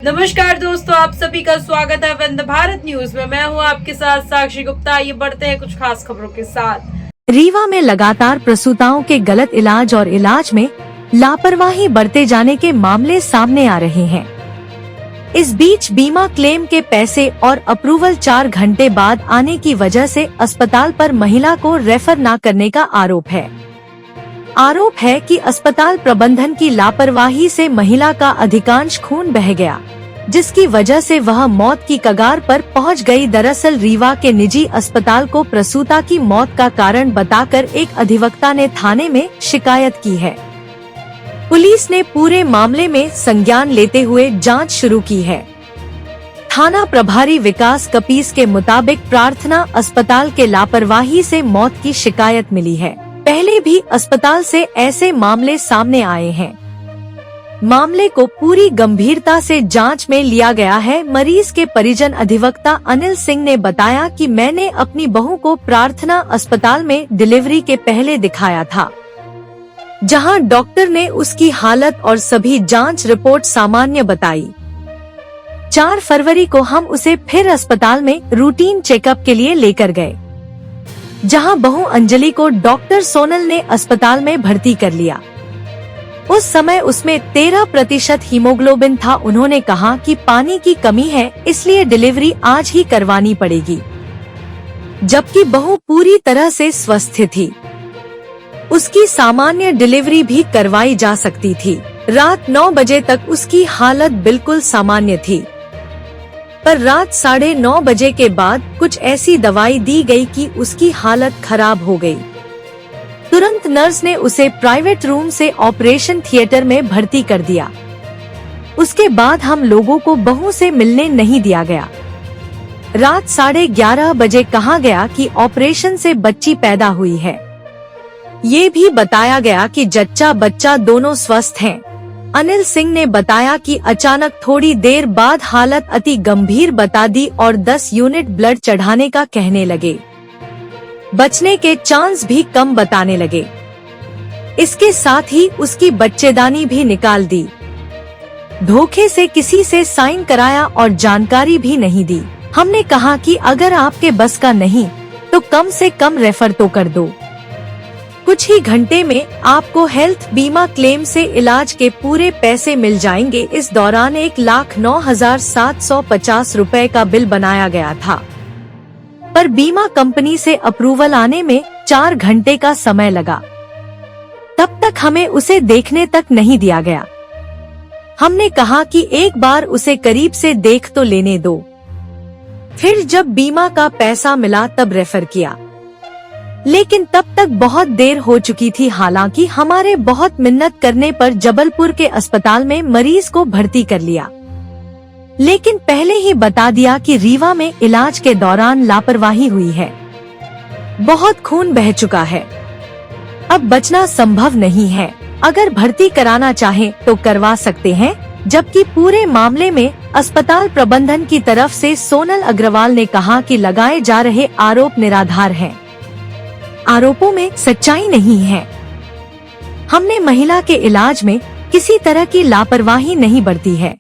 नमस्कार दोस्तों, आप सभी का स्वागत है वंदे भारत न्यूज में। मैं हूं आपके साथ साक्षी गुप्ता। ये बढ़ते हैं कुछ खास खबरों के साथ। रीवा में लगातार प्रसूताओं के गलत इलाज और इलाज में लापरवाही बरते जाने के मामले सामने आ रहे हैं। इस बीच बीमा क्लेम के पैसे और अप्रूवल 4 घंटे बाद आने की वजह से अस्पताल पर महिला को रेफर न करने का आरोप है कि अस्पताल प्रबंधन की लापरवाही से महिला का अधिकांश खून बह गया, जिसकी वजह से वह मौत की कगार पर पहुंच गई। दरअसल रीवा के निजी अस्पताल को प्रसूता की मौत का कारण बताकर एक अधिवक्ता ने थाने में शिकायत की है। पुलिस ने पूरे मामले में संज्ञान लेते हुए जांच शुरू की है। थाना प्रभारी विकास कपीस के मुताबिक प्रार्थना अस्पताल के लापरवाही से मौत की शिकायत मिली है। पहले भी अस्पताल से ऐसे मामले सामने आए हैं। मामले को पूरी गंभीरता से जांच में लिया गया है। मरीज के परिजन अधिवक्ता अनिल सिंह ने बताया कि मैंने अपनी बहू को प्रार्थना अस्पताल में डिलीवरी के पहले दिखाया था, जहां डॉक्टर ने उसकी हालत और सभी जांच रिपोर्ट सामान्य बताई। 4 फरवरी को हम उसे फिर अस्पताल में रूटीन चेकअप के लिए लेकर गए, जहां बहू अंजलि को डॉक्टर सोनल ने अस्पताल में भर्ती कर लिया। उस समय उसमें 13% हीमोग्लोबिन था। उन्होंने कहा कि पानी की कमी है, इसलिए डिलीवरी आज ही करवानी पड़ेगी, जबकि बहू पूरी तरह से स्वस्थ थी। उसकी सामान्य डिलीवरी भी करवाई जा सकती थी। रात 9 बजे तक उसकी हालत बिल्कुल सामान्य थी, पर रात 9:30 बजे के बाद कुछ ऐसी दवाई दी गई कि उसकी हालत खराब हो गई। तुरंत नर्स ने उसे प्राइवेट रूम से ऑपरेशन थिएटर में भर्ती कर दिया। उसके बाद हम लोगों को बहू से मिलने नहीं दिया गया। रात 11:30 बजे कहा गया कि ऑपरेशन से बच्ची पैदा हुई है। ये भी बताया गया कि जच्चा बच्चा दोनों स्वस्थ हैं। अनिल सिंह ने बताया कि अचानक थोड़ी देर बाद हालत अति गंभीर बता दी और 10 यूनिट ब्लड चढ़ाने का कहने लगे। बचने के चांस भी कम बताने लगे। इसके साथ ही उसकी बच्चेदानी भी निकाल दी। धोखे से किसी से साइन कराया और जानकारी भी नहीं दी। हमने कहा कि अगर आपके बस का नहीं तो कम से कम रेफर तो कर दो। कुछ ही घंटे में आपको हेल्थ बीमा क्लेम से इलाज के पूरे पैसे मिल जाएंगे। इस दौरान 1,09,750 रुपए का बिल बनाया गया था, पर बीमा कंपनी से अप्रूवल आने में 4 घंटे का समय लगा। तब तक हमें उसे देखने तक नहीं दिया गया। हमने कहा कि एक बार उसे करीब से देख तो लेने दो। फिर जब बीमा का पैसा मिला तब रेफर किया, लेकिन तब तक बहुत देर हो चुकी थी। हालांकि हमारे बहुत मिन्नत करने पर जबलपुर के अस्पताल में मरीज को भर्ती कर लिया, लेकिन पहले ही बता दिया कि रीवा में इलाज के दौरान लापरवाही हुई है। बहुत खून बह चुका है, अब बचना संभव नहीं है। अगर भर्ती कराना चाहें तो करवा सकते हैं। जबकि पूरे मामले में अस्पताल प्रबंधन की तरफ से सोनल अग्रवाल ने कहा कि लगाए जा रहे आरोप निराधार हैं। आरोपों में सच्चाई नहीं है। हमने महिला के इलाज में किसी तरह की लापरवाही नहीं बरती है।